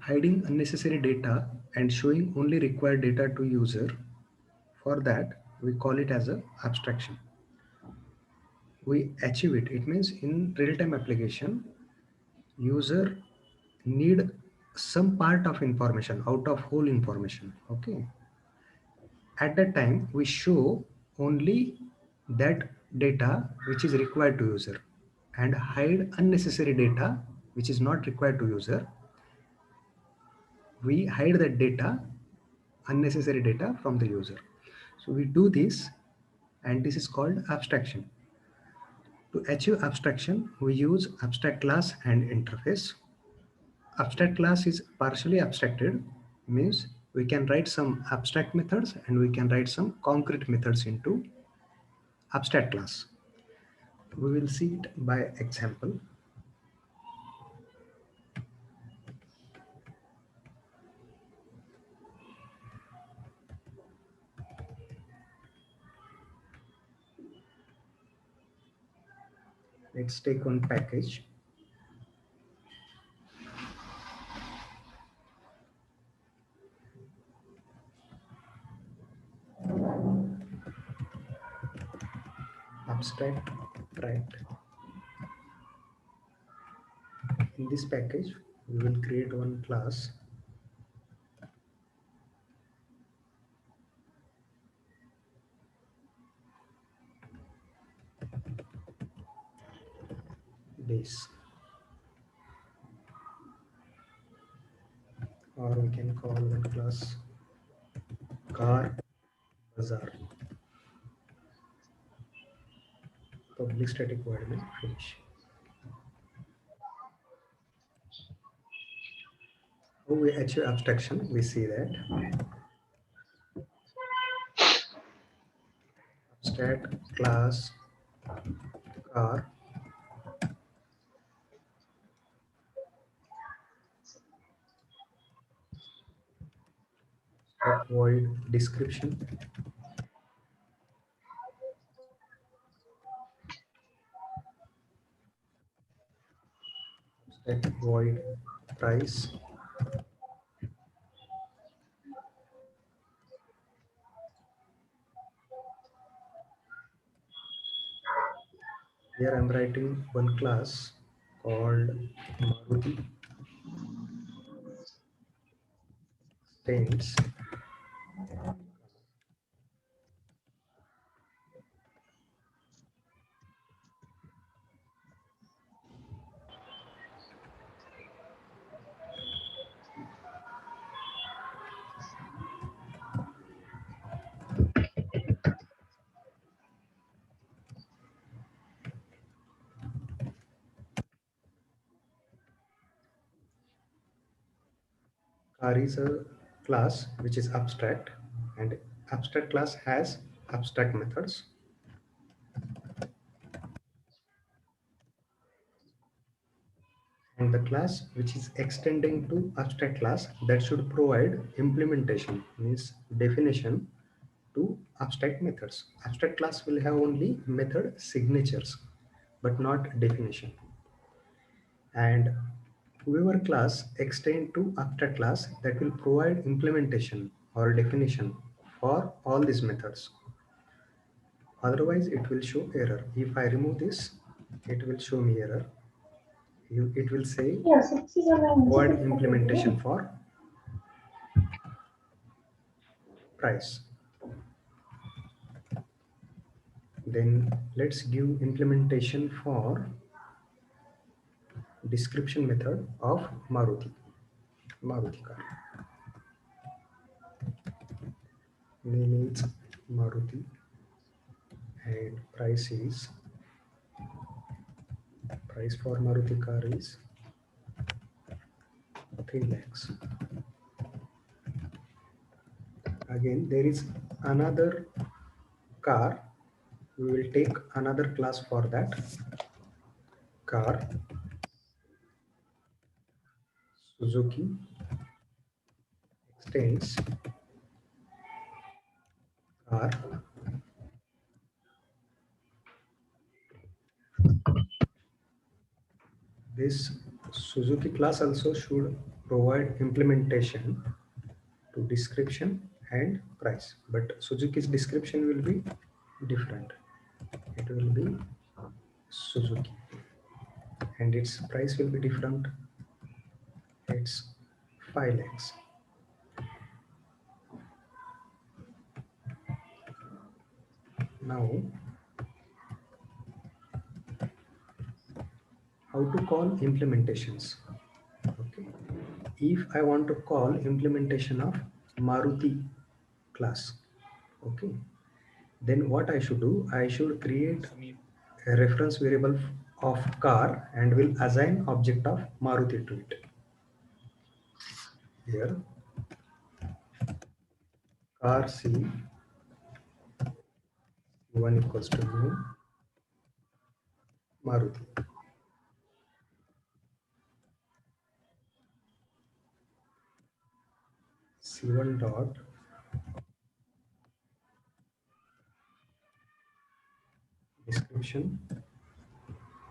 hiding unnecessary data and showing only required data to user. For that, we call it as a abstraction. We achieve it. It means in real-time application, user need some part of information out of whole information. Okay. At that time, we show only that data which is required to user and hide unnecessary data which is not required to user. We hide that data, unnecessary data from the user. So we do this, and this is called abstraction. To achieve abstraction, we use abstract class and interface. Abstract class is partially abstracted, means we can write some abstract methods and we can write some concrete methods into abstract class. We will see it by example. Let's take one package. Abstract right. In this package, we will create one class base, or we can call that class car bazaar. Public static void main finish. How we achieve abstraction? We see that abstract class car void description abstract void price here I'm writing one class called Maruti Stains. Car is a class which is abstract, and abstract class has abstract methods. And the class which is extending to abstract class that should provide implementation, means definition to abstract methods. Abstract class will have only method signatures, but not definition. And whoever class extend to abstract class that will provide implementation or definition for all these methods. Otherwise, it will show error. If I remove this, it will show me error. It will say void implementation for price. Then let's give implementation for description method of Maruti car. Name is Maruti and price for Maruti car is 3 lakhs. Again, there is another car. We will take another class for that car, Suzuki extends car. This Suzuki class also should provide implementation to description and price, but Suzuki's description will be different. It will be Suzuki and its price will be different. It's 5 lakhs. Now, how to call implementations? Okay, if I want to call implementation of Maruti class, okay, then what I should do, I should create a reference variable of car and will assign object of Maruti to it. Here car C1 equals to new Maruti. C1 dot description,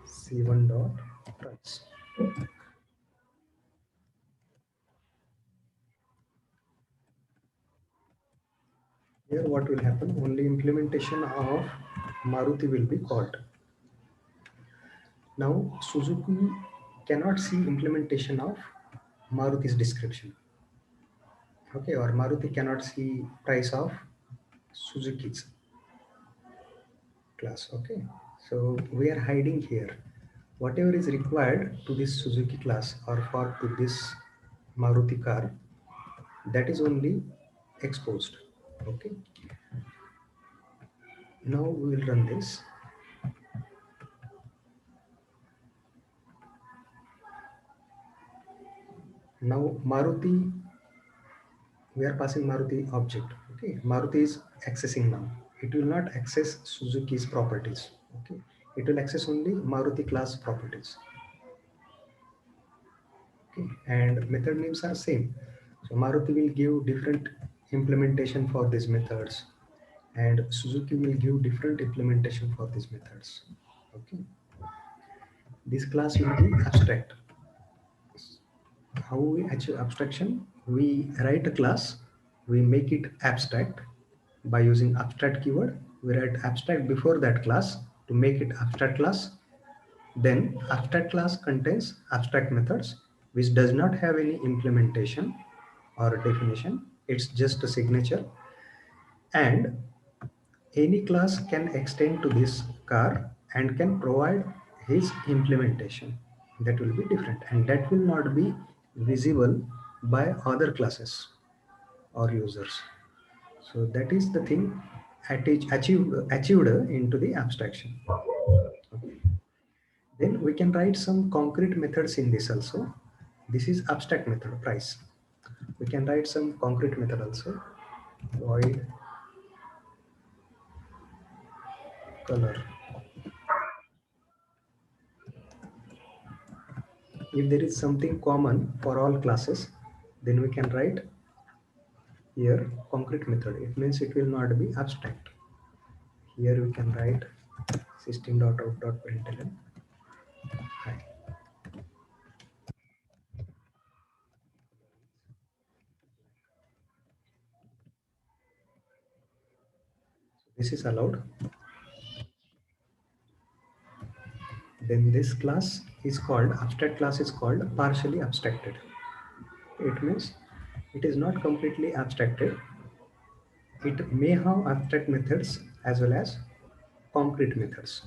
C1 dot price. Here what will happen, only implementation of Maruti will be called. Now Suzuki cannot see implementation of Maruti's description. Okay, or Maruti cannot see price of Suzuki's class. Okay, so we are hiding here. Whatever is required to this Suzuki class or for to this Maruti car, that is only exposed. Okay, now we will run this. Now Maruti, we are passing Maruti object. Okay, Maruti is accessing now. It will not access Suzuki's properties. Okay, it will access only Maruti class properties. Okay, and method names are same. So Maruti will give different implementation for these methods, and Suzuki will give different implementation for these methods. Okay, this class will be abstract. How we achieve abstraction? We write a class, we make it abstract by using abstract keyword. We write abstract before that class to make it abstract class. Then abstract class contains abstract methods which does not have any implementation or definition. It's just a signature, and any class can extend to this car and can provide his implementation. That will be different and that will not be visible by other classes or users. So that is the thing achieved into the abstraction. Okay. Then we can write some concrete methods in this also. This is abstract method price. We can write some concrete method also. Void color. If there is something common for all classes, then we can write here concrete method. It means it will not be abstract. Here we can write system.out.println. Hi. This is allowed. Then this class is called, abstract class is called partially abstracted. It means it is not completely abstracted. It may have abstract methods as well as concrete methods.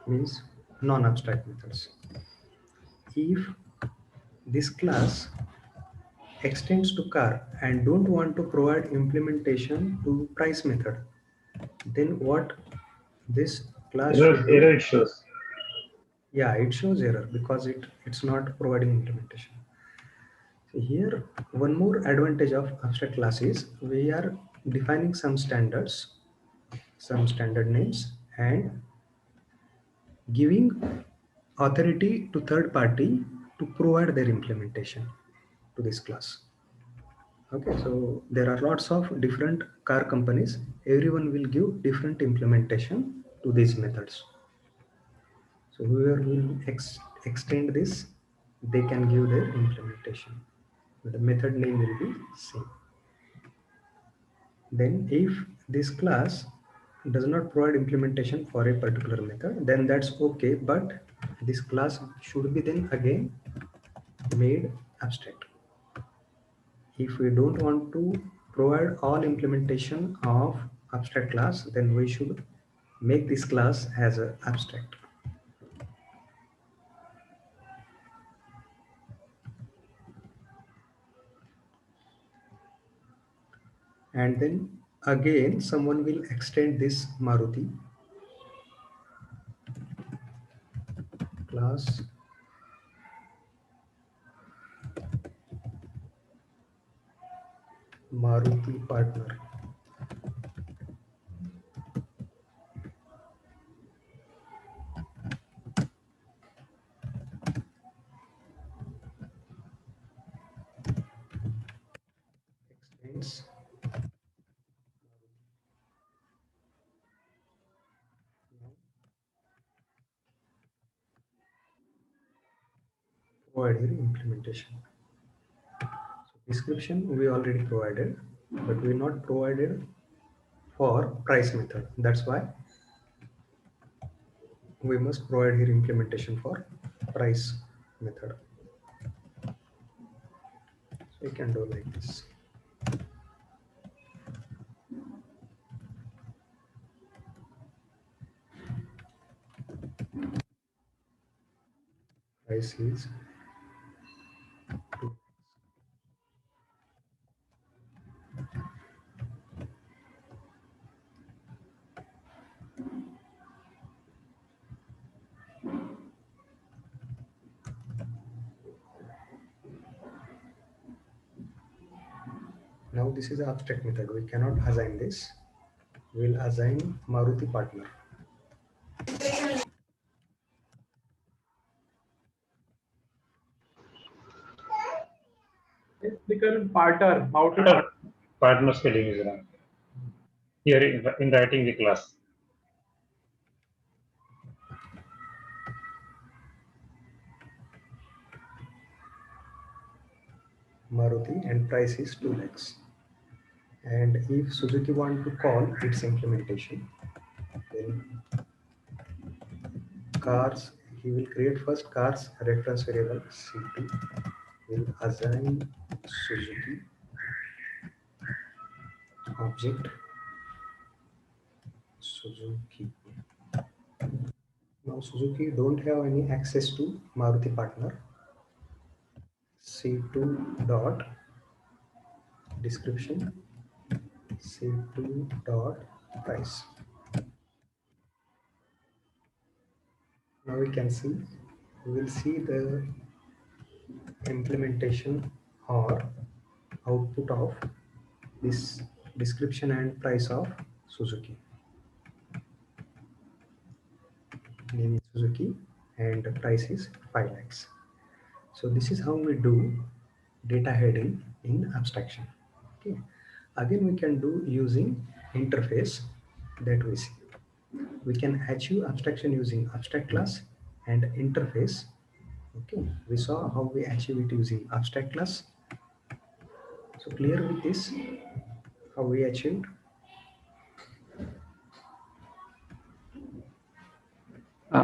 Means non-abstract methods. If this class extends to car and don't want to provide implementation to price method, then what this class should do? Error it shows. Yeah, it shows error because it's not providing implementation. So here one more advantage of abstract class is we are defining some standards, some standard names, and giving authority to third party to provide their implementation to this class. Okay, so there are lots of different car companies. Everyone will give different implementation to these methods. So whoever will extend this, they can give their implementation. The method name will be same. Then if this class does not provide implementation for a particular method, then that's okay, but this class should be then again made abstract. If we don't want to provide all implementation of abstract class, then we should make this class as a abstract. And then again someone will extend this Maruti class Maruti partner. Extends provide here implementation. So description we already provided, but we not provided for price method. That's why we must provide here implementation for price method. So we can do like this. Price is 2. Now this is an abstract method. We cannot assign this. We'll assign Maruti partner. It's become partner, Maruti Partner, partner. partner spelling is wrong. Here in writing the class. Maruti and price is 2 lakhs. And if Suzuki want to call its implementation, then cars, he will create first cars reference variable C2, will assign Suzuki object Suzuki. Now Suzuki don't have any access to Maruti partner. C2 dot description C2 dot price. Now we can see, we will see the implementation or output of this description and price of Suzuki. Name is Suzuki and the price is 5 lakhs. So this is how we do data heading in abstraction. Okay. Again, we can do using interface that we see. We can achieve abstraction using abstract class and interface. Okay, we saw how we achieve it using abstract class. So clear with this, how we achieved.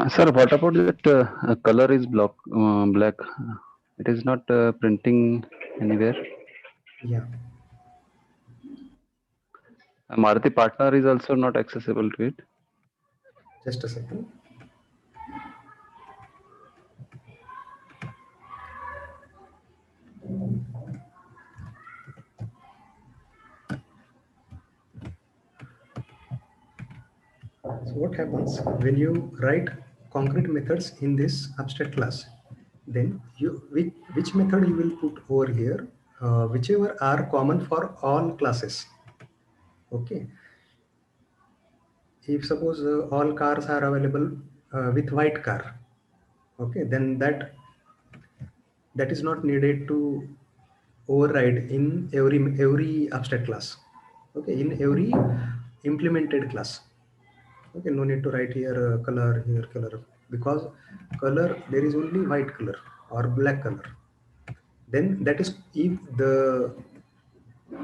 Sir, what about that color is black? It is not printing anywhere. Yeah. Maruti partner is also not accessible to it. Just a second. So what happens when you write concrete methods in this abstract class? Then which method you will put over here, whichever are common for all classes. Okay. If suppose all cars are available with white car, okay, then that is not needed to override in every abstract class. Okay, in every implemented class. Okay, no need to write here color, here color. because color, there is only white color or black color. Then that is if the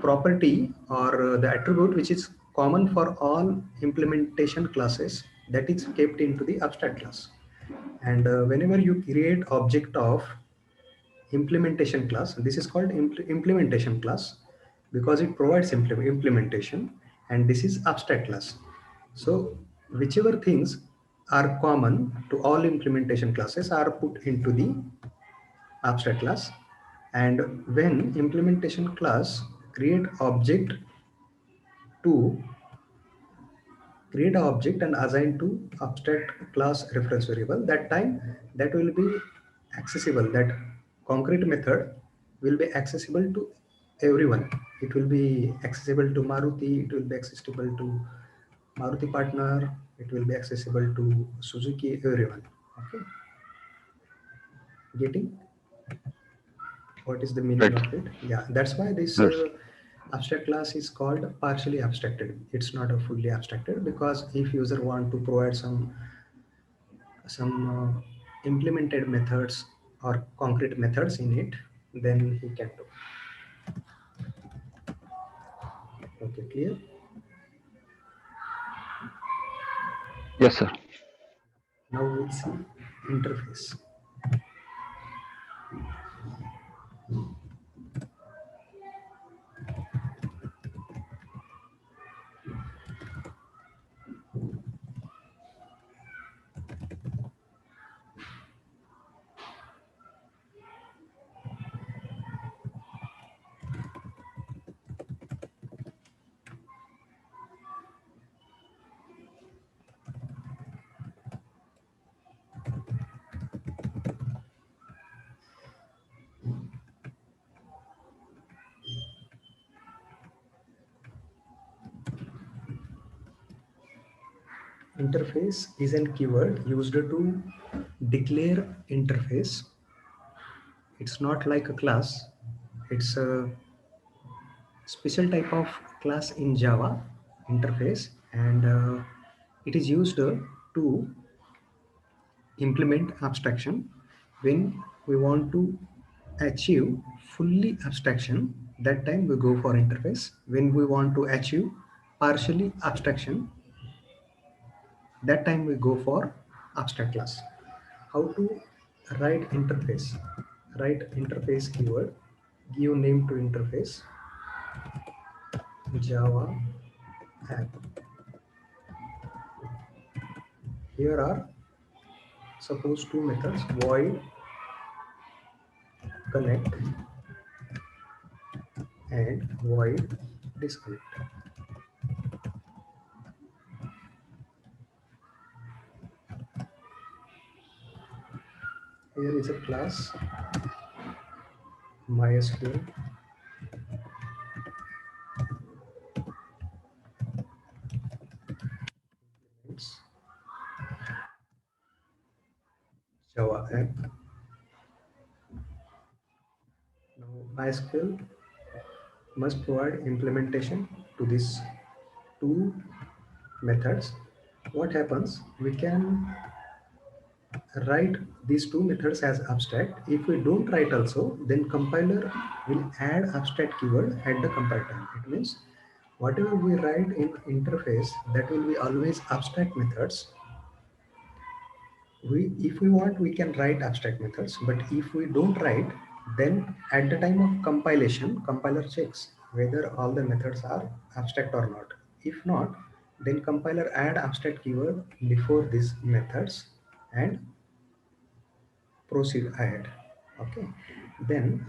property or the attribute which is common for all implementation classes, that is kept into the abstract class. And whenever you create object of implementation class, this is called implementation class because it provides implementation, and this is abstract class. So whichever things are common to all implementation classes are put into the abstract class. And when implementation class create object to create an object and assign to abstract class reference variable, that time that will be accessible, that concrete method will be accessible to everyone. It will be accessible to Maruti, it will be accessible to Maruti partner, it will be accessible to Suzuki, everyone. Okay, getting what is the meaning Right. of it? Yeah, that's why this Yes. abstract class is called partially abstracted. It's not a fully abstracted, because if user want to provide some implemented methods or concrete methods in it, then he can do. Okay, clear? Yes, sir. Now we'll see interface. Interface is a keyword used to declare interface. It's not like a class. It's a special type of class in Java, interface, and it is used to implement abstraction. When we want to achieve fully abstraction, that time we go for interface. When we want to achieve partially abstraction, that time we go for abstract class. How to write interface? Write interface keyword, give name to interface, Java app. Here are suppose two methods, void connect and void disconnect. Here is a class MySQL implements Java app. Now MySQL must provide implementation to these two methods. What happens? We can write these two methods as abstract. If we don't write also, then compiler will add abstract keyword at the compile time. It means whatever we write in interface, that will be always abstract methods. If we want, we can write abstract methods, but if we don't write, then at the time of compilation, compiler checks whether all the methods are abstract or not. If not, then compiler add abstract keyword before these methods and proceed ahead. Okay, then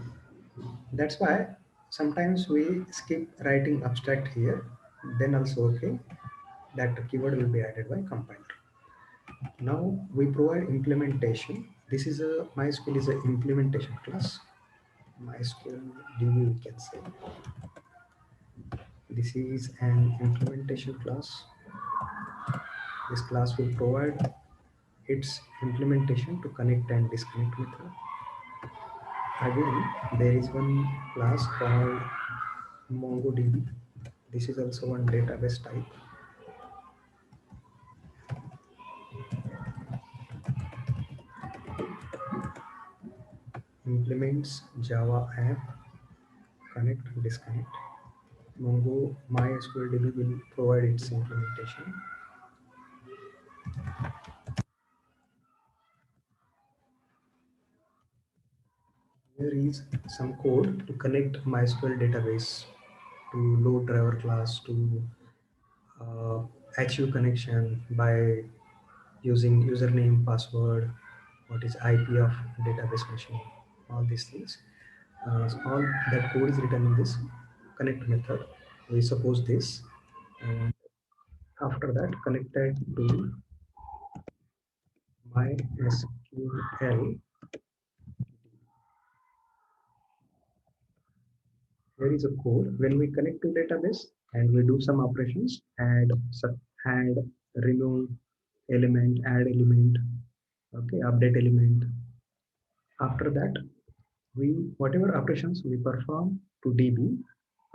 that's why sometimes we skip writing abstract here, then also okay, that keyword will be added by compiler. Now we provide implementation. This is a MySQL is an implementation class. MySQL DB, we can say. This is an implementation class. This class will provide its implementation to connect and disconnect method. Again, there is one class called MongoDB. This is also one database type. implements Java app, connect, disconnect. Mongo MySQLDB will provide its implementation. Here is some code to connect MySQL database to load driver class to achieve connection by using username, password, what is IP of database machine, all these things. All that code is written in this connect method. We suppose this, and after that connected to MySQL. Here is a code. When we connect to database and we do some operations, add, remove element, add element, okay, update element. After that, we whatever operations we perform to DB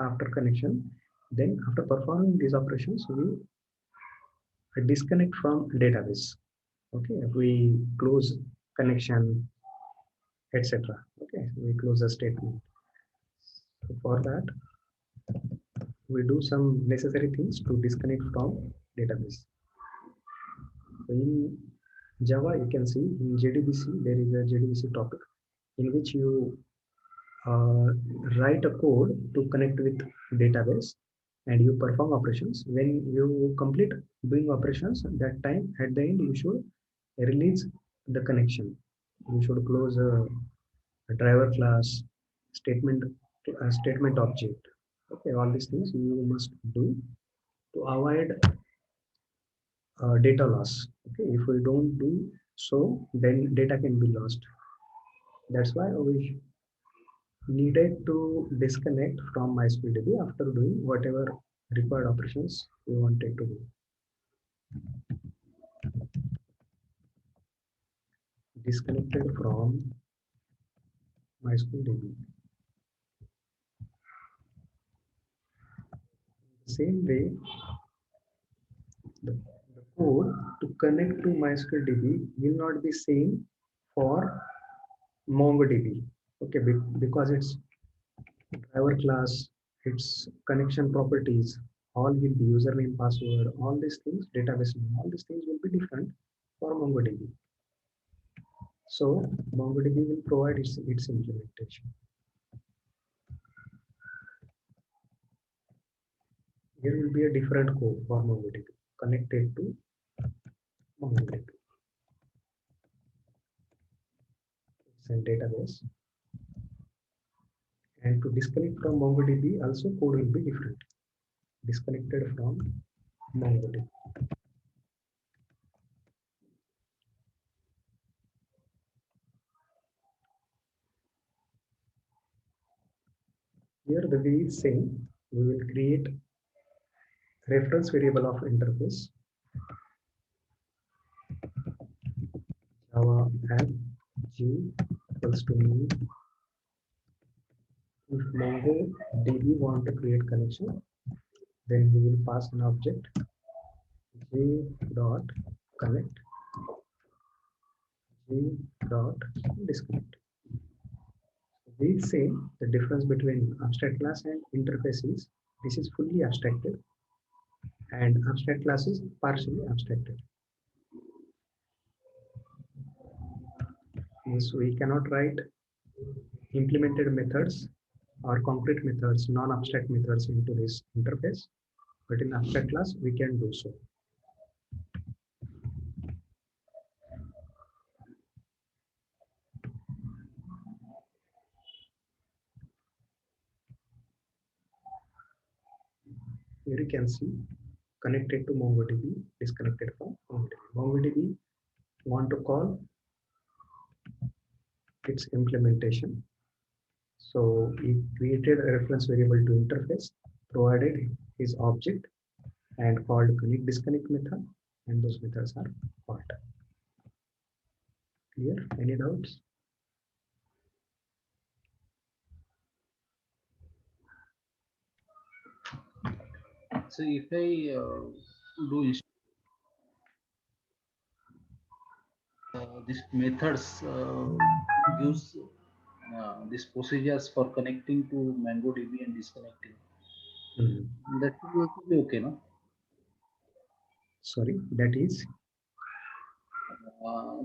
after connection, then after performing these operations, we disconnect from database. Okay, we close connection, etc. Okay, we close the statement. So for that, we do some necessary things to disconnect from database. So in Java, you can see in JDBC, there is a JDBC topic in which you write a code to connect with database and you perform operations. When you complete doing operations, that time at the end, you should release the connection. You should close a driver class, statement, statement object. Okay, all these things you must do to avoid data loss. Okay, if we don't do so, then data can be lost. That's why we needed to disconnect from MySQLDB after doing whatever required operations we wanted to do. Disconnected from MySQLDB. Same way, the code to connect to MySQLDB will not be same for MongoDB. Okay, because it's driver class, its connection properties, all will be username, password, all these things, database name, all these things will be different for MongoDB. So MongoDB will provide its implementation. Here will be a different code for MongoDB connected to MongoDB. It's a database. And to disconnect from MongoDB, also code will be different. Disconnected from MongoDB. Here the way is same. We will create reference variable of interface. Java app g equals to new. If MongoDB want to create connection, then we will pass an object g dot connect, g dot disconnect. We say the difference between abstract class and interface is this is fully abstracted and abstract class is partially abstracted. Means we cannot write implemented methods or concrete methods, non-abstract methods into this interface, but in abstract class we can do so. Here you can see connected to MongoDB, disconnected from MongoDB. MongoDB want to call its implementation. So he created a reference variable to interface, provided his object and called connect disconnect method, and those methods are called. Clear? Any doubts? So if I do this methods gives these procedures for connecting to MongoDB and disconnecting. Mhm. That will also be okay, no? Sorry, that is.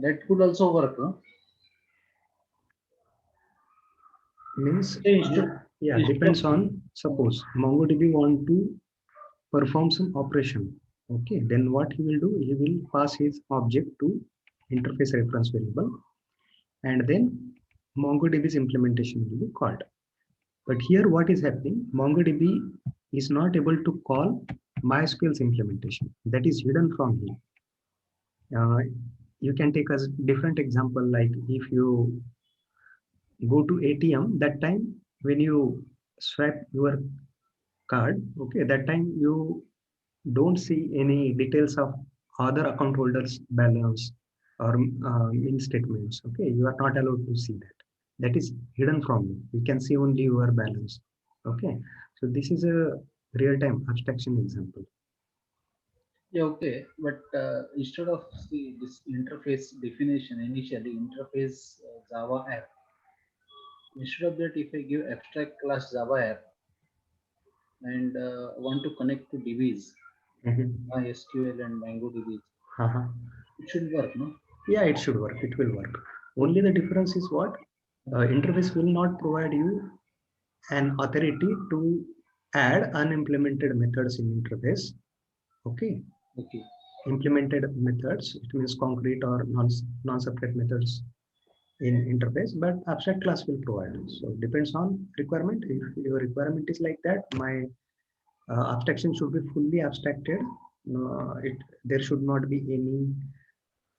That could also work, no? Means So yeah, instead of depends on, suppose MongoDB want to perform some operation. Okay, then what he will do, he will pass his object to interface reference variable, and then MongoDB's implementation will be called. But here what is happening, MongoDB is not able to call MySQL's implementation. That is hidden from him. You can take a different example, like if you go to ATM, that time when you swipe your card, okay, that time you don't see any details of other account holders balance or in statements. Okay, you are not allowed to see that. That is hidden from you. You can see only your balance. Okay, so this is a real-time abstraction example. Yeah, okay, but instead of this interface definition initially, interface Java app, instead of that, if I give abstract class Java app and want to connect to DBs, Mhm. MySQL and MongoDB, Uh-huh. it should work, no? Yeah, it should work. It will work. Only the difference is what? Interface will not provide you an authority to add unimplemented methods in interface. Okay, Okay. implemented methods, it means concrete or non-separate methods in interface, but abstract class will provide it. So depends on requirement. If your requirement is like that, my abstraction should be fully abstracted. There should not be any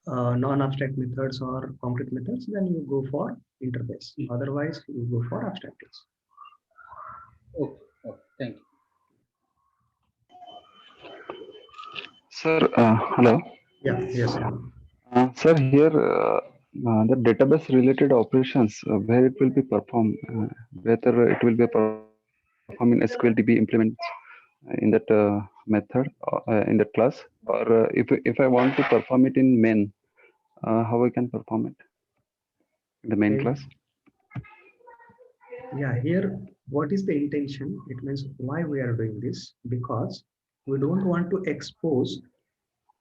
non-abstract methods or concrete methods. Then you go for interface. Otherwise, you go for abstract class. Okay. Okay. Thank you. Sir, hello. Yeah. Yes. Sir, here the database related operations where it will be performed, whether it will be performed in SQLDB implements in that method in that class, or if I want to perform it in main, how I can perform it in the main Okay. class? Yeah, here, what is the intention? It means why we are doing this, because we don't want to expose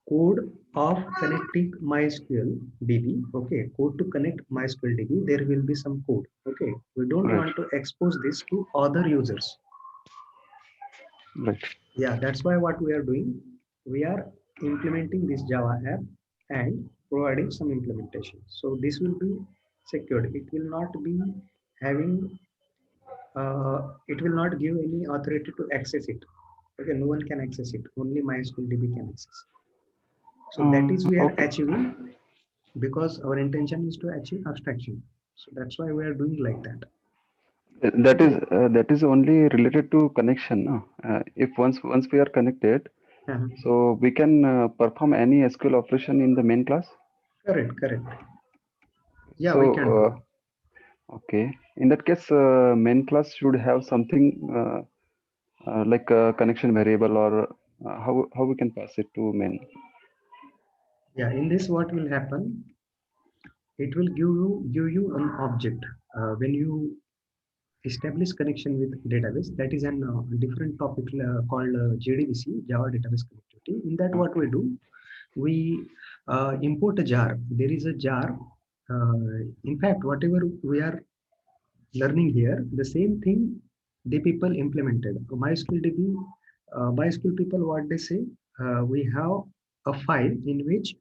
code of connecting MySQL DB. Okay, code to connect MySQL DB, there will be some code. Okay, we don't Right. want to expose this to other users. Right. Yeah, that's why what we are doing, we are implementing this Java app and providing some implementation. So this will be secured. It will not be having it will not give any authority to access it. Okay, no one can access it. Only MySQL DB can access. So that is we are Okay. achieving, because our intention is to achieve abstraction. So that's why we are doing like that. That is only related to connection. No? If once we are connected, Uh-huh. so we can perform any SQL operation in the main class. Correct, correct. Yeah, So we can do. okay, in that case, main class should have something like a connection variable, or how we can pass it to main. Yeah, in this what will happen? It will give you an object when you establish connection with database. That is an different topic called JDBC, Java Database Connectivity. In that, what we do, we import a jar. There is a jar. In fact, whatever we are learning here, the same thing the people implemented. MySQL people, what they say, we have a file in which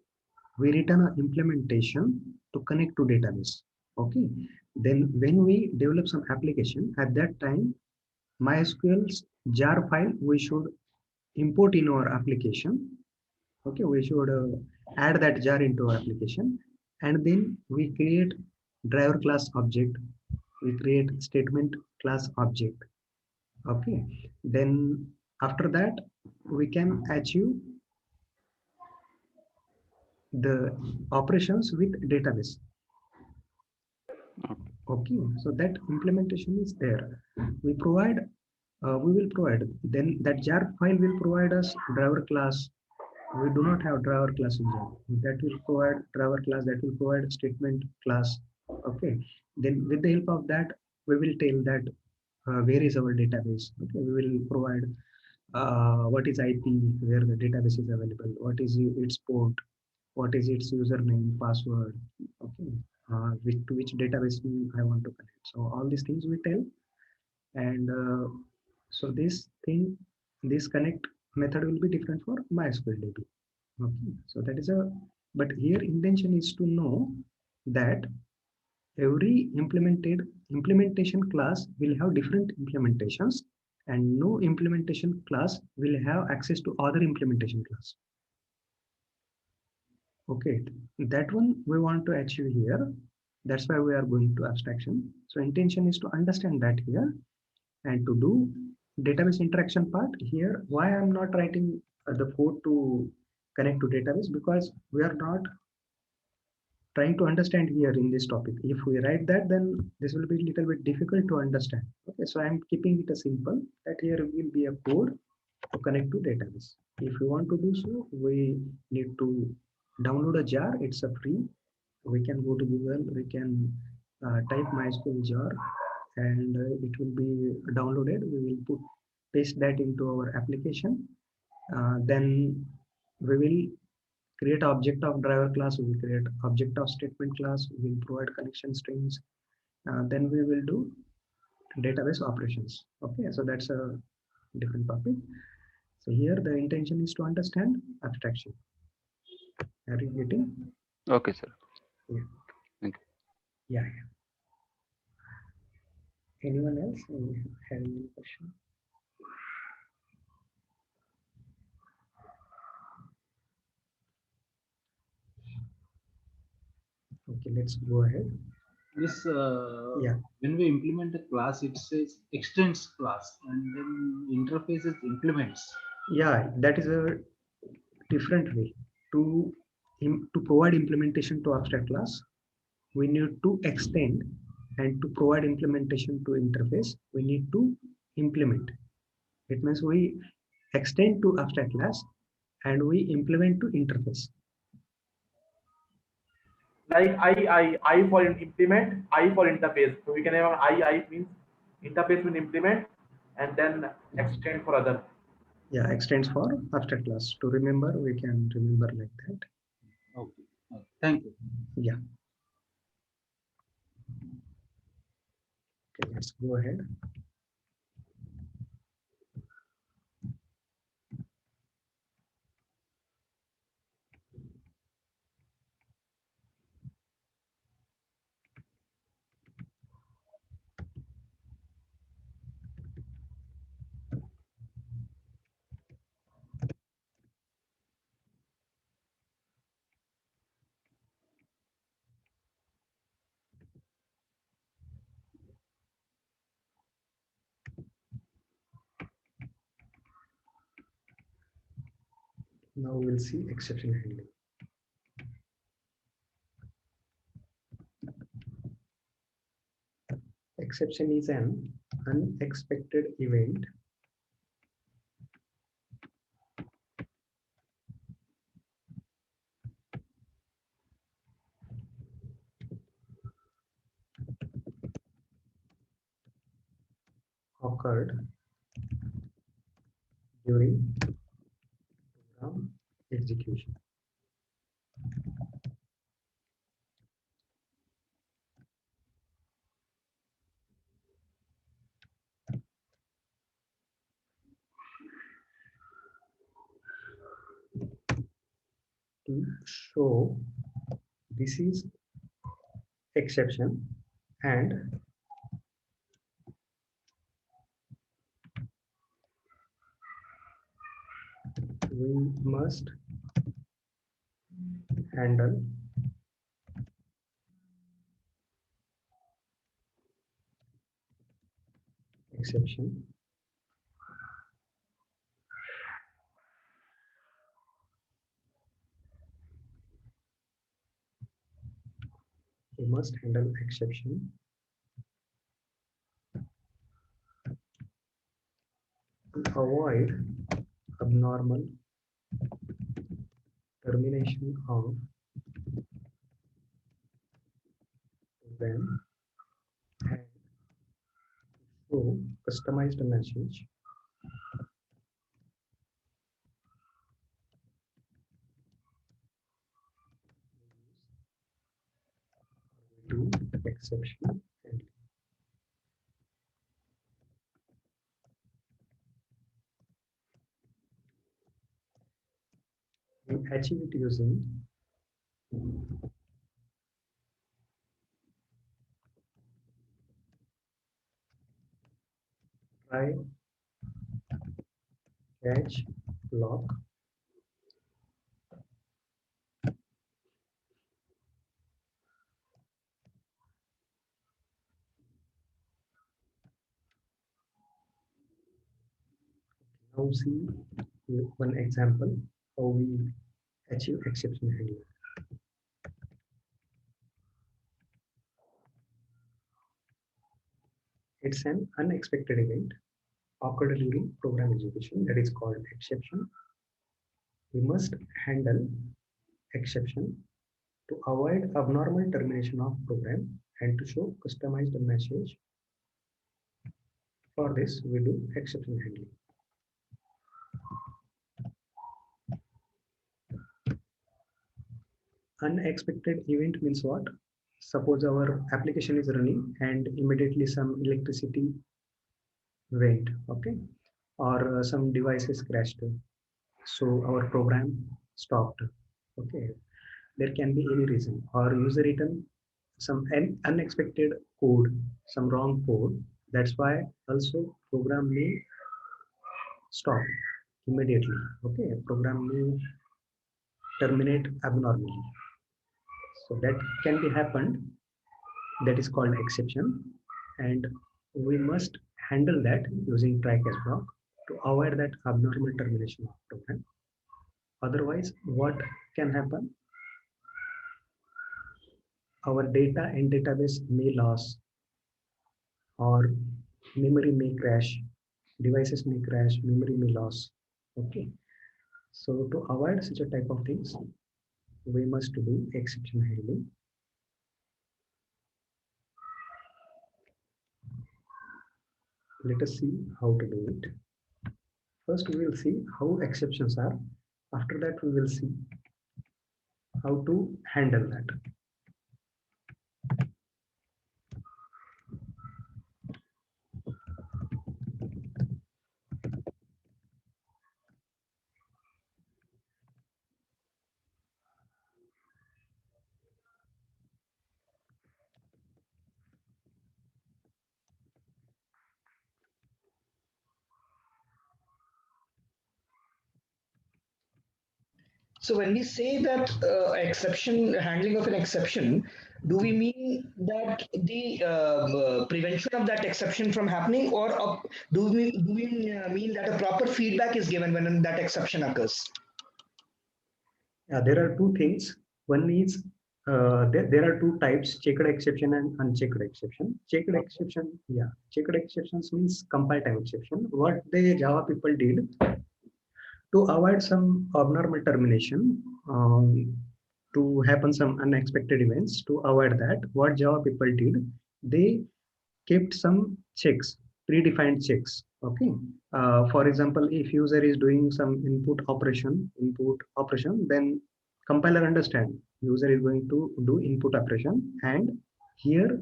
we written an implementation to connect to database. Okay. Then when we develop some application, at that time, MySQL's jar file we should import in our application. Okay, we should add that jar into our application, and then we create driver class object. We create statement class object. Okay, then after that we can achieve the operations with database. Okay, so that implementation is there. We will provide. Then that jar file will provide us driver class. We do not have driver class in Java. That will provide driver class. That will provide statement class. Okay. Then with the help of that, we will tell that where is our database. Okay, we will provide what is IP, where the database is available, what is its port, what is its username, password, okay, to which database name I want to connect. So all these things we tell, and so this connect method will be different for MySQL DB. Okay, so that is a, but here intention is to know that every implementation class will have different implementations, and no implementation class will have access to other implementation class. Okay, that one we want to achieve here. That's why we are going to abstraction. So intention is to understand that here, and to do database interaction part here. Why I'm not writing the code to connect to database, because we are not trying to understand here in this topic. If we write that, then this will be a little bit difficult to understand. Okay, so I'm keeping it a simple that here will be a code to connect to database. If you want to do so, we need to download a jar. It's a free. We can go to Google. We can type MySQL jar, and it will be downloaded. We will paste that into our application. Then we will create object of driver class, we will create object of statement class, we will provide connection strings, then we will do database operations. Okay, so that's a different topic. So here the intention is to understand abstraction. Are you getting? Okay, sir. Yeah. Thank Yeah, yeah. Anyone else have any question? Okay, let's go ahead. This Yeah. when we implement a class, it says extends class, and then interfaces implements. Yeah, that is a different way to to provide implementation to abstract class. We need to extend, and to provide implementation to interface, we need to implement. It means we extend to abstract class and we implement to interface. Like I for implement, I for interface. So we can have I means interface will implement, and then extend for other. Yeah, extends for abstract class. To remember, we can remember like that. Okay. Okay. Thank you. Yeah. Okay, let's go ahead. Now we'll see exception handling. Exception is an unexpected event occurred during program execution. To show this is exception, and we must handle exception we must handle exception to avoid abnormal termination of when show customized message to exception handling. We achieve it using try, catch, lock. Now see one example how we achieve exception handling. It's an unexpected event occurred during program execution that is called exception. We must handle exception to avoid abnormal termination of program and to show customized message. For this, we do exception handling. Unexpected event means what? Suppose our application is running and immediately some electricity went, okay, or some devices crashed, so our program stopped, okay. There can be any reason, or user written some unexpected code, some wrong code. That's why also program may stop immediately, okay. Program may terminate abnormally. So that can be happened. That is called exception, and we must handle that using try catch block to avoid that abnormal termination of program. Otherwise, what can happen? Our data in database may lose, or memory may crash, devices may crash, memory may lose. Okay. So to avoid such a type of things, we must do exception handling. Let us see how to do it. First, we will see how exceptions are. After that, we will see how to handle that. So when we say that exception handling of an exception, do we mean that the prevention of that exception from happening, or do we mean that a proper feedback is given when that exception occurs? Yeah, there are two things. One is there are two types: checked exception and unchecked exception. Checked exception, yeah, checked exceptions means compile time exception. What the Java people did to avoid some abnormal termination, to happen some unexpected events, to avoid that, what Java people did, they kept some checks, predefined checks. Okay. For example, if user is doing some input operation, then compiler understand user is going to do input operation, and here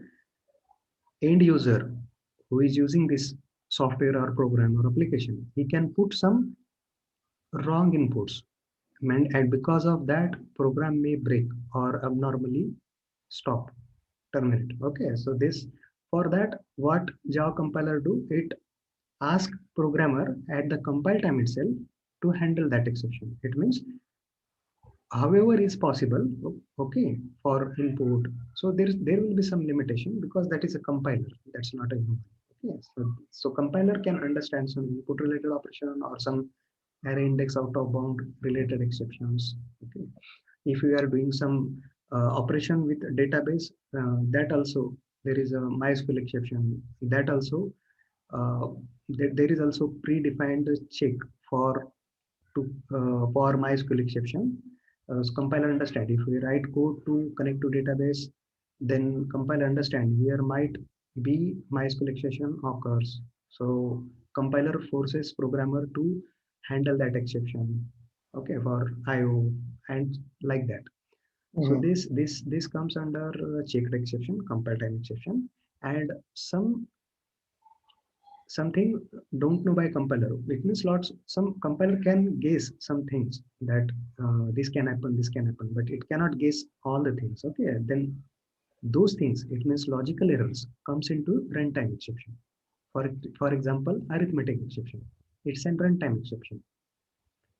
end user who is using this software or program or application, he can put some wrong inputs, and because of that program may break or abnormally stop, terminate. Okay, so this, for that what Java compiler do, it ask programmer at the compile time itself to handle that exception. It means however is possible, okay, for input. So there will be some limitation because that is a compiler, that's not a human. Okay, so compiler can understand some input related operation or some array index out of bound related exceptions. Okay, if we are doing some operation with database, that also there is a MySQL exception, that also there is also predefined check for to for MySQL exception. So compiler understand if we write code to connect to database, then compiler understand here might B, MySQL exception occurs. So compiler forces programmer to handle that exception. Okay, for IO and like that. So Mhm. this comes under checked exception, compile time exception, and something don't know by compiler. It means lots some compiler can guess some things that this can happen, but it cannot guess all the things. Okay, then those things, it means logical errors, comes into runtime exception. For example, arithmetic exception, it's an runtime exception,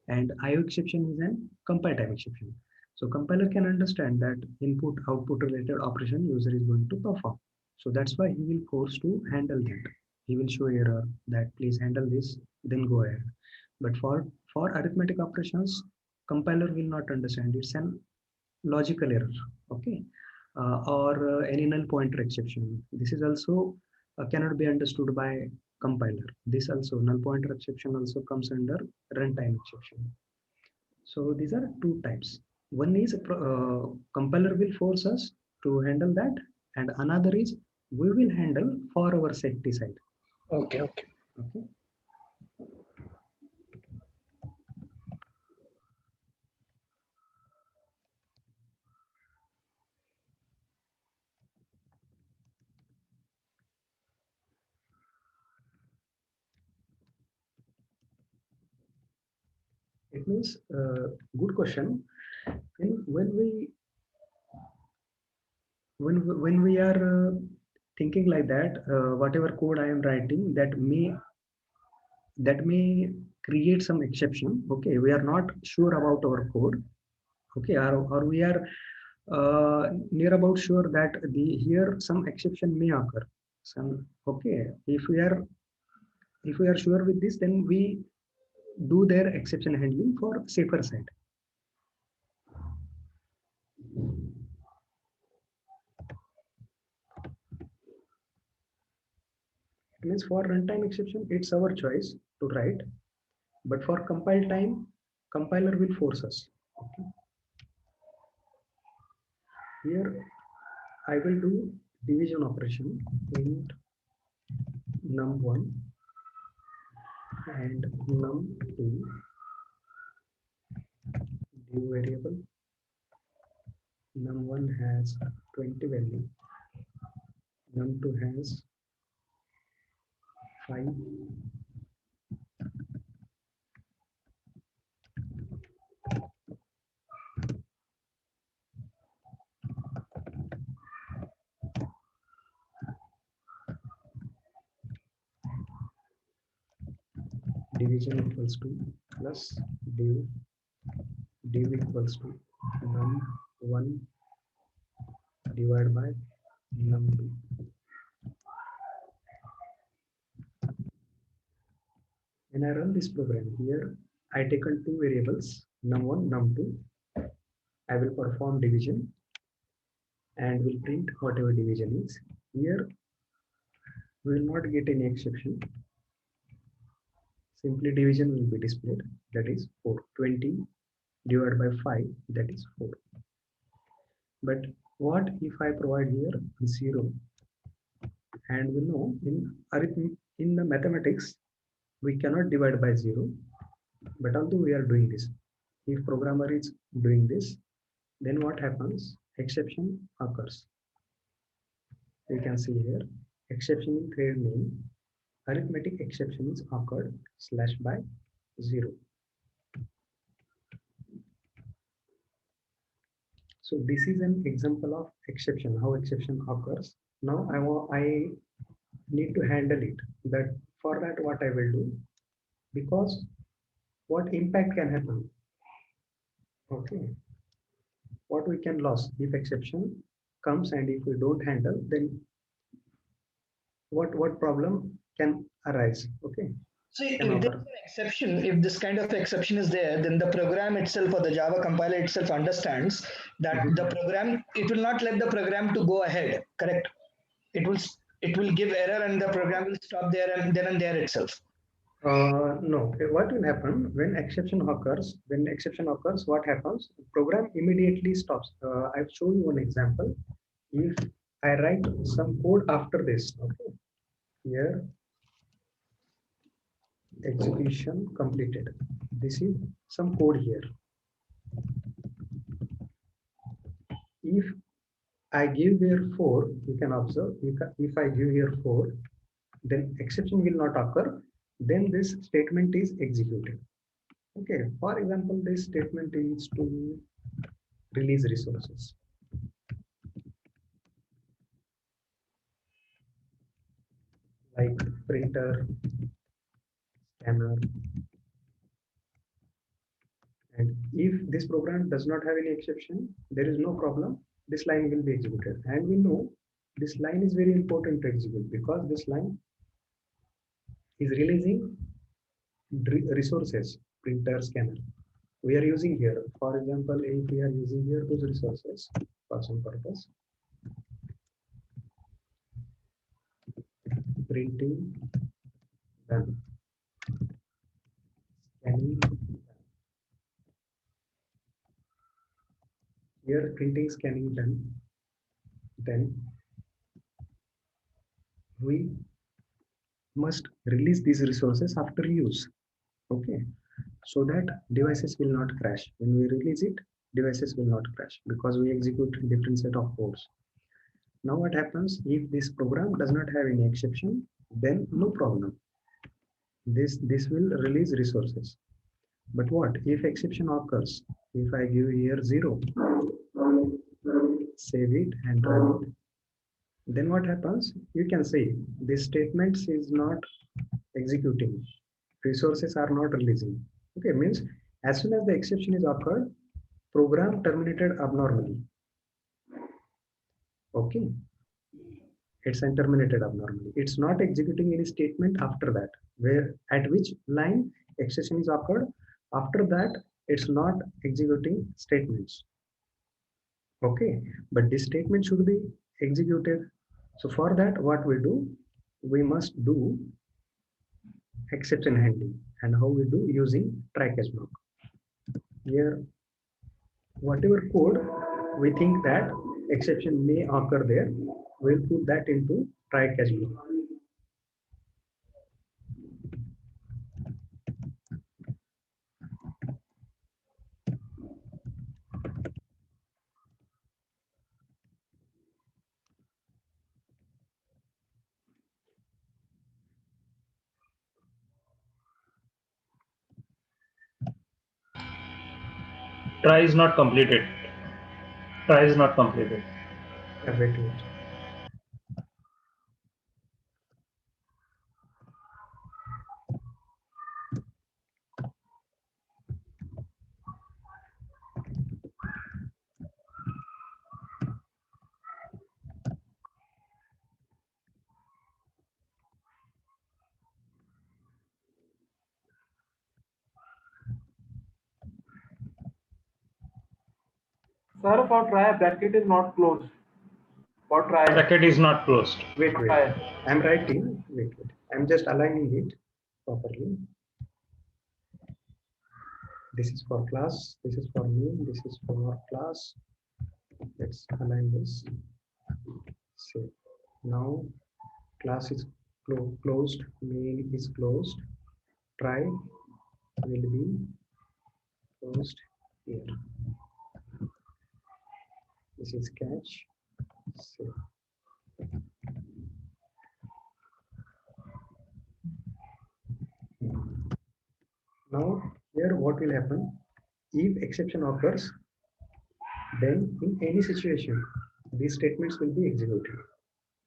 and IO exception is an compile time exception. So compiler can understand that input output related operation user is going to perform. So that's why he will force to handle that. He will show error that please handle this, then go ahead. But for arithmetic operations, compiler will not understand. It's an logical error. Okay, or any null pointer exception. This is also cannot be understood by compiler. This also null pointer exception also comes under runtime exception. So these are two types. One is compiler will force us to handle that, and another is we will handle for our safety side. Okay, okay. Okay. It means good question. When we are thinking like that, whatever code I am writing that may create some exception. Okay, we are not sure about our code. Okay, or we are near about sure that the here some exception may occur. Some okay, if we are sure with this, then we do their exception handling for safer side. It means for runtime exception, it's our choice to write, but for compile time, compiler will force us. Okay. Here I will do division operation int num1 and num2 div variable. Num1 has 20 value, num2 has 5. Division equals to plus div equals to num1 divided by num2. When I run this program here, I taken two variables num1 num2. I will perform division and will print whatever division is. Here we will not get any exception. Simply division will be displayed, that is 4. 20 divided by 5, that is 4. But what if I provide here 0? And we know in the mathematics we cannot divide by 0, but although we are doing this, if programmer is doing this, then what happens? Exception occurs. You can see here exception in thread name, arithmetic exception is occurred slash by 0. So this is an example of exception, how exception occurs. Now I need to handle it. That for that what I will do, because what impact can happen? Okay, what we can lose if exception comes, and if we don't handle, then what problem can arise? Okay, So can if there's occur. an exception, if this kind of exception is there, then the program itself or the Java compiler itself understands that the program, it will not let the program to go ahead. Correct? It will give error and the program will stop there and then and there itself. No. What will happen when exception occurs? When exception occurs, what happens? Program immediately stops. I've shown you one example. If I write some code after this. Okay, here execution completed. This is some code here. If I give here 4, you can observe, if I give here 4, then exception will not occur. Then this statement is executed. Okay, for example, this statement is to release resources. Like printer, scanner. And if this program does not have any exception, there is no problem. This line will be executed. And we know this line is very important to execute because this line is releasing resources, printer, scanner. We are using here, for example, if we are using here those resources for some purpose, printing done, scanning done. Here printing, scanning done, then we must release these resources after use. Okay, so that devices will not crash. When we release it, devices will not crash because we execute different set of codes. Now what happens if this program does not have any exception, then no problem. This will release resources. But what if exception occurs? If I give here 0, save it and run it, then what happens? You can see this statement is not executing. Resources are not releasing. Okay, means as soon as the exception is occurred, program terminated abnormally. Okay, it's terminated abnormally. It's not executing any statement after that, where at which line exception is occurred. After that, it's not executing statements. Okay, but this statement should be executed. So for that, what we do, we must do exception handling, and how we do using try catch block. Here, whatever code we think that exception may occur there, we'll put that into try catch block. Try is not completed. Try is not completed. Yeah, wait. Sir, for try bracket is not closed. For try. Bracket is not closed. Wait. Try. I'm writing. Wait. I'm just aligning it properly. This is for class. This is for main. This is for class. Let's align this. So now class is closed. Main is closed. Try will be closed here. This is catch. Save. Now here what will happen? If exception occurs, then in any situation, these statements will be executed.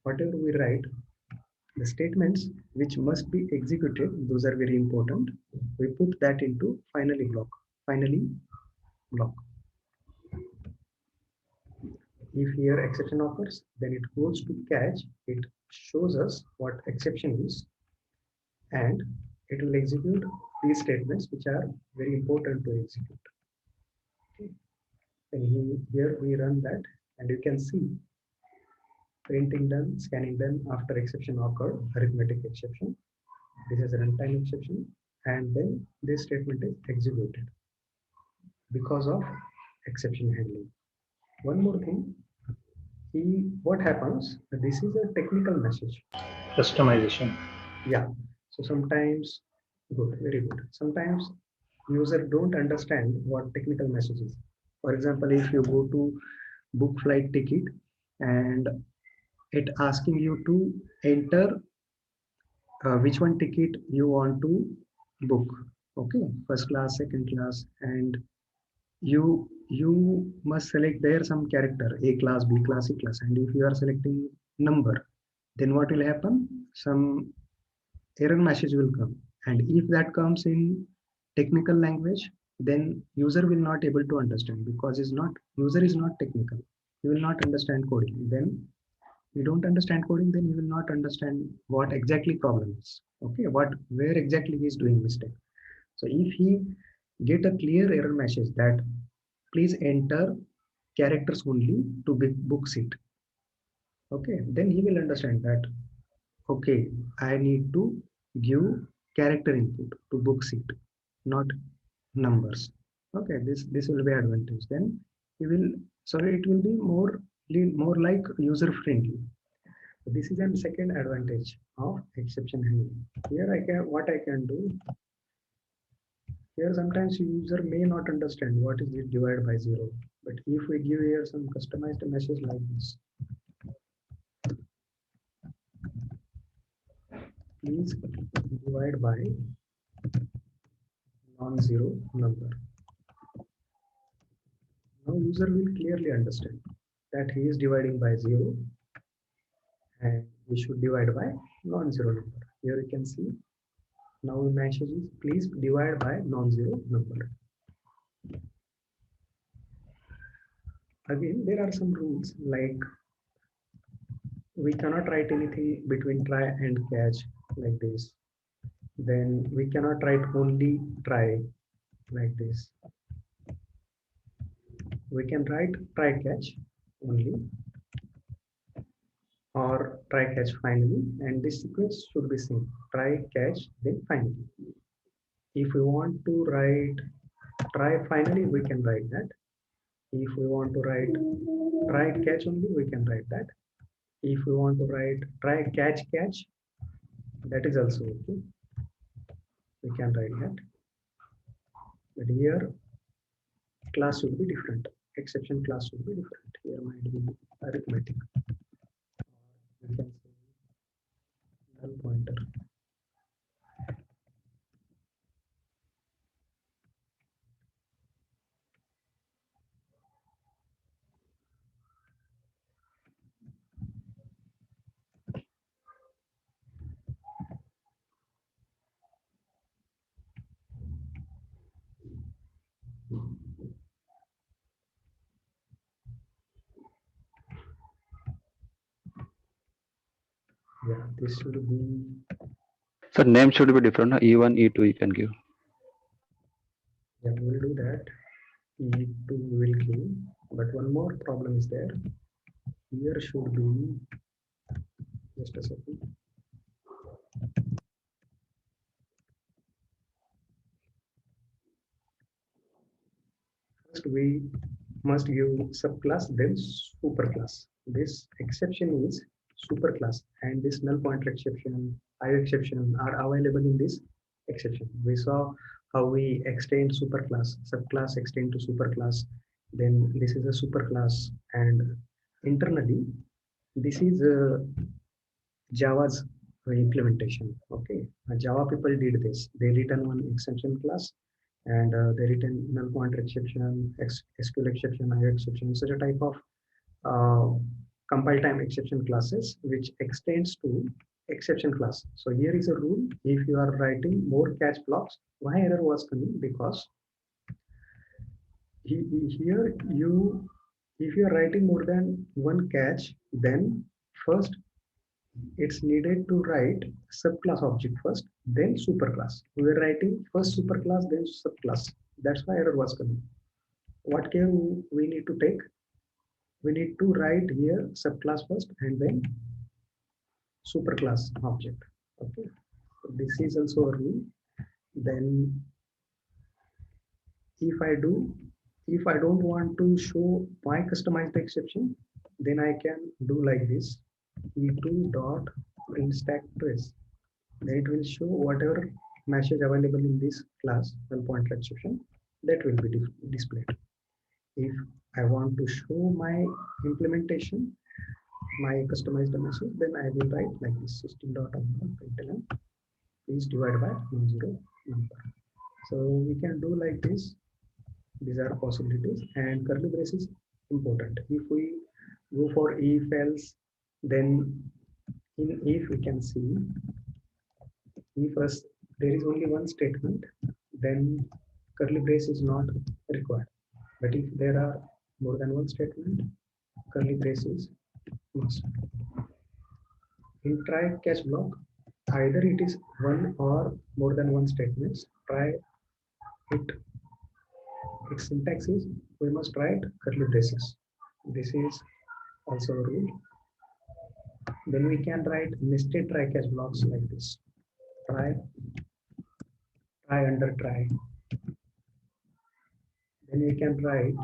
Whatever we write, the statements which must be executed, those are very important. We put that into finally block. If here exception occurs, then it goes to catch. It shows us what exception is, and it will execute these statements which are very important to execute. Okay. And here we run that, and you can see printing done, scanning done after exception occurred, arithmetic exception. This is a runtime exception, and then this statement is executed because of exception handling. One more thing, what happens? This is a technical message. Customization. Yeah. So sometimes, good, very good. Sometimes user don't understand what technical message is. For example, if you go to book flight ticket and it asking you to enter which one ticket you want to book. Okay, first class, second class, and you must select there some character A class, B class, C class, and if you are selecting number, then what will happen? Some error message will come, and if that comes in technical language, then user will not able to understand because is not user is not technical. He will not understand coding. Then you don't understand coding, then you will not understand what exactly problem is. Okay, what where exactly he is doing mistake. So if he get a clear error message that please enter characters only to book seat, okay, then he will understand that okay, I need to give character input to book seat, not numbers. Okay, this will be advantage. Then he will, sorry, it will be more like user friendly. This is a second advantage of exception handling. Here I can, what I can do here, sometimes user may not understand what is it divided by zero, but if we give here some customized message like this, please divide by non-zero number. Now user will clearly understand that he is dividing by zero and we should divide by non-zero number. Here you can see now the message is please divide by non-zero number. Again, there are some rules like we cannot write anything between try and catch like this. Then we cannot write only try like this. We can write try catch only or try catch finally, and this sequence should be same: try catch then finally. If we want to write try finally, we can write that. If we want to write try catch only, we can write that. If we want to write try catch catch, that is also okay, we can write that. But here class should be different, exception class should be different. Here might be arithmetic, you can say null pointer. Yeah, this should be, So name should be different. E1, E2 you can give. yeah, we'll do that. E2 will give, but one more problem is there. Here should be, just a second. First we must give subclass, then superclass. This exception is superclass, and this null pointer exception, I exception are available in this exception. We saw how we extend superclass, subclass extend to superclass. Then this is a superclass, and internally this is Java's implementation. Okay, Java people did this. They written one exception class, and they written null pointer exception, SQL exception, IO exception, such a type of uh, compile time exception classes which extends to exception class. So here is a rule: if you are writing more catch blocks, why error was coming? Because here you, if you are writing more than one catch, then first it's needed to write subclass object first, then superclass. We were writing first superclass, then subclass. That's why error was coming. What care we need to take? We need to write here subclass first and then superclass object. Okay, so this is also a rule. Then if I don't want to show my customized exception, then I can do like this, e2 dot print stack trace. Then it will show whatever message available in this class null pointer exception, that will be displayed. If I want to show my implementation, my customized message, then I will write like this, system.out.println is divided by non-zero number. So we can do like this. These are possibilities, and curly brace is important. If we go for if else, then in if we can see, if us there is only one statement, then curly brace is not required. But if there are more than one statement, curly brace is must. In try catch block, either it is one or more than one statements. Try it. Its syntax is we must write curly braces. This is also a rule. Then we can write nested try catch blocks like this. Try, try under try. Then we can write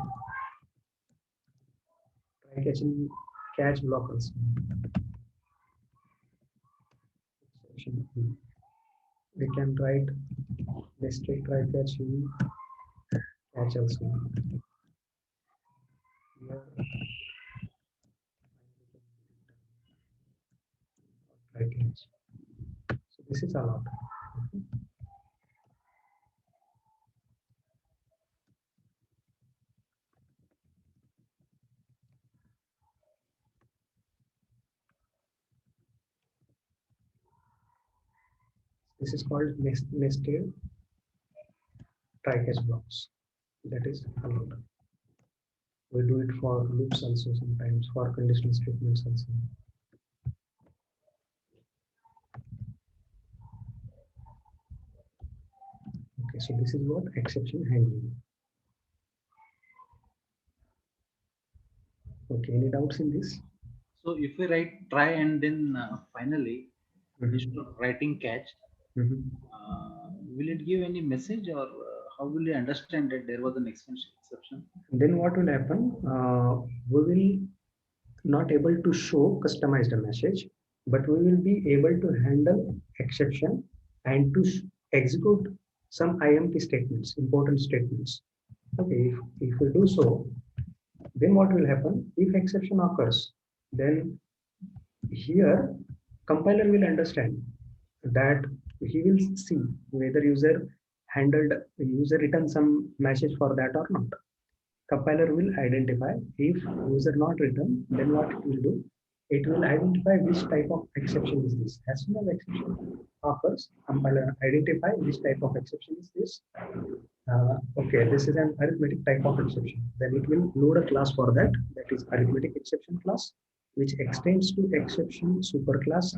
try catching catch block also. We can write nested try catching catch also. Here, try catch. So this is allowed. This is called nested try catch blocks. That is allowed. We do it for loops also sometimes, for conditional statements also. Okay, so this is what exception handling. Okay, any doubts in this? So if we write try and then finally, instead of writing catch, Mhm. will it give any message, or how will you understand that there was an exception? Then what will happen? We will not able to show customized message, but we will be able to handle exception and to execute some IMP statements, important statements. Okay, if we do so, then what will happen? If exception occurs, then here compiler will understand that he will see whether user written some message for that or not. Compiler will identify if user not written, then what it will do? It will identify which type of exception is this. As soon as exception occurs, compiler identify which type of exception is this. Okay, this is an arithmetic type of exception. Then it will load a class for that. That is arithmetic exception class, which extends to exception superclass.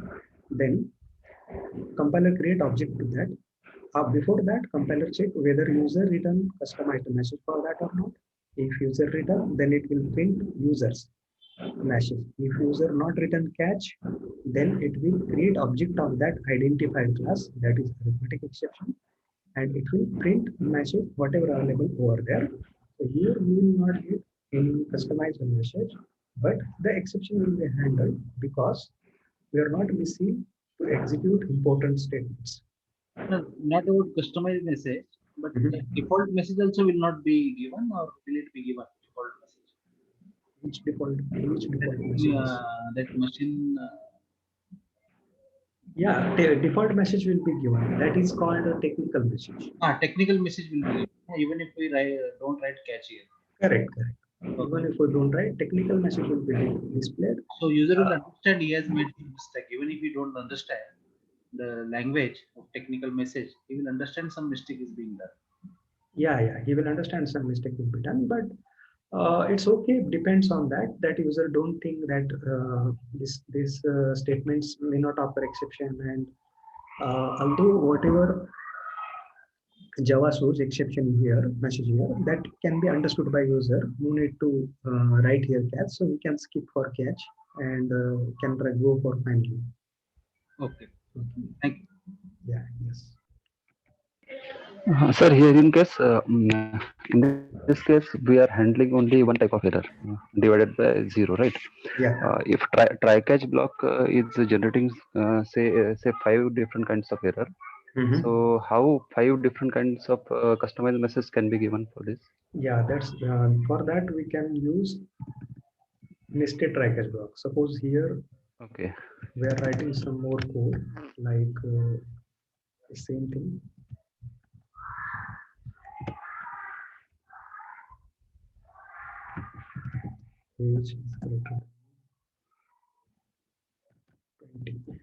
Then compiler create object to that. Before that, compiler check whether user written customized message for that or not. If user written, then it will print users message. If user not written catch, then it will create object of that identified class, that is arithmetic exception, and it will print message whatever available over there. So here we will not get any customized message, but the exception will be handled because we are not missing to execute important statements. No, not about customized message, but Mhm. the default message also will not be given, or will it be given default message? Which default That, messages? that machine. Yeah, default message will be given. That is called a technical message. Technical message will be given, even if we don't write catch here. Correct, correct. Okay. Even if we don't write, technical message will be displayed. So user will understand he has made some mistake, even if he don't understand the language of technical message, he will understand some mistake is being done. Yeah, he will understand some mistake will be done, but it's okay. Depends on that. That user don't think that this statements may not offer exception, and although whatever Java source exception here, message here, that can be understood by user. No need to write here catch, so we can skip for catch and can go for finally. Okay. Thank you. Yeah, yes. Sir, here in case, in this case, we are handling only one type of error divided by zero, right? Yeah. If try catch block is generating, say five different kinds of error. Mhm. So how five different kinds of customized messages can be given for this? Yeah, that's for that we can use nested try catch block. Suppose here Okay. we are writing some more code like the same thing. Age is greater than 20.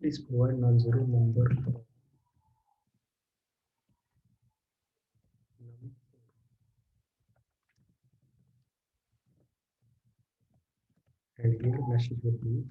Please provide non-zero number for num. And here message will be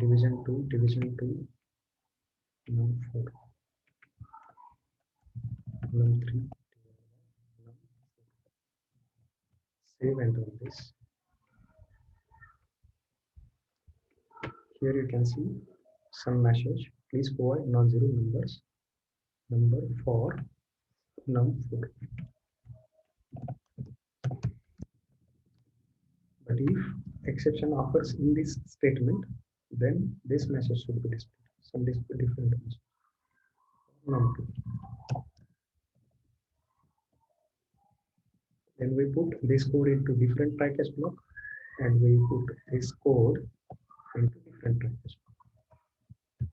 division 2 num 4 num 3 num 4. Save and run this. Here you can see some message. Please provide non-zero numbers number for num 4. But if exception occurs in this statement, then this message should be displayed. Some different ones. Num 2. Then we put this code into different try catch block, and we put this code into different try catch block.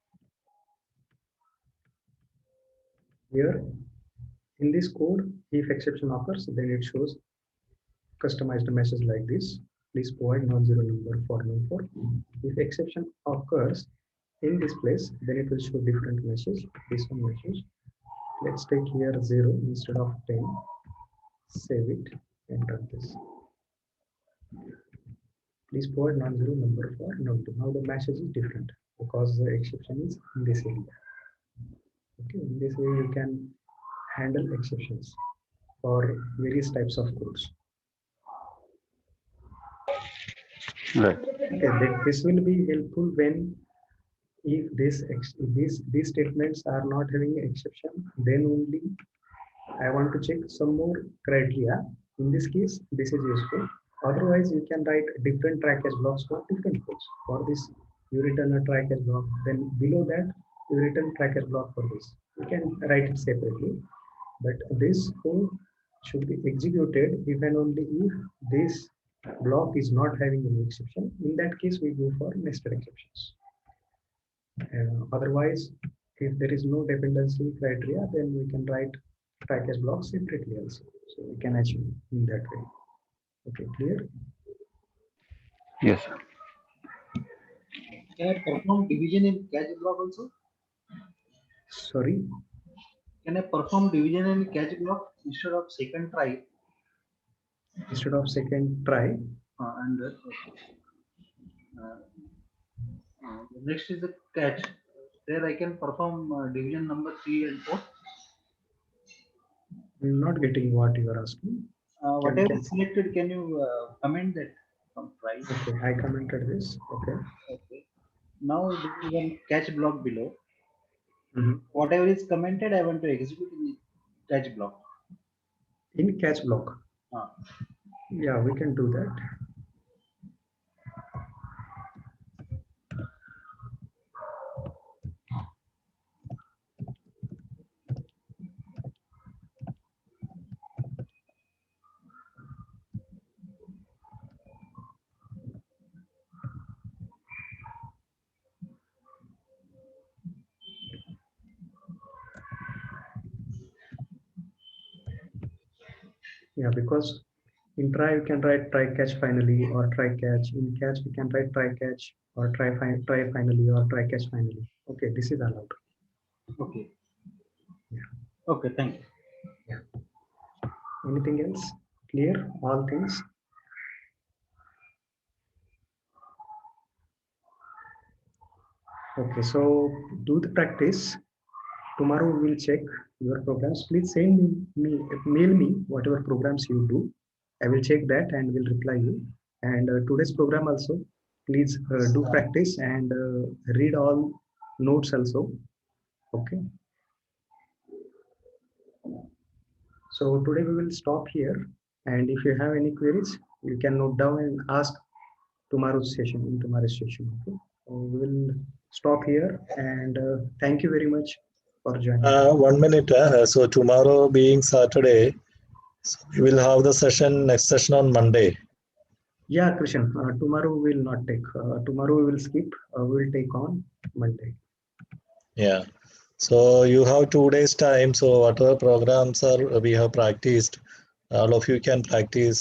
Here in this code, if exception occurs, then it shows customized message like this. Please provide non-zero number for num 4. If exception occurs in this place, then it will show different message. This one message. Let's take here 0 instead of 10. Save it and run this. Please provide non-zero number for num 2. Now the message is different because the exception is in this area. Okay, in this way you can handle exceptions for various types of codes. Right. Okay, this will be helpful when if these statements are not having exception, then only I want to check some more criteria. In this case, this is useful. Otherwise, you can write different try catch blocks for different codes. For this, you return a try catch block. Then below that, you return try catch block for this. You can write it separately. But this code should be executed if and only if this block is not having any exception. In that case, we go for nested exceptions. Otherwise, if there is no dependency criteria, then we can write try catch blocks separately also. So we can achieve in that way. Okay, clear? Yes. Can I perform division in catch block also? Sorry. Can I perform division in catch block instead of second try? Instead of second try. Next is the catch. There I can perform division number 3 and 4. I'm not getting what you are asking. Whatever is selected, can you comment that from try? Okay, I commented this. Okay. Okay. Now there is one catch block below. Mhm. Whatever is commented, I want to execute in the catch block. In catch block. Yeah, we can do that. Yeah, because in try you can write try catch finally or try catch. In catch we can write try catch or try finally or try catch finally. Okay, this is allowed. Okay. Yeah. Okay, thank you. Yeah. Anything else? Clear? All things? Okay, so do the practice. Tomorrow we will check your programs. Please send mail me whatever programs you do. I will check that and will reply you. And today's program also, please do practice and read all notes also. Okay. So today we will stop here. And if you have any queries, you can note down and ask tomorrow's session in tomorrow's session. Okay. So we will stop here and thank you very much for joining. 1 minute. So tomorrow being Saturday, So we will have the next session on Monday. Yeah, Krishan, tomorrow we will not take. Tomorrow we will skip. We will take on Monday. Yeah. So you have 2 days time. So whatever programs we have practiced, all of you can practice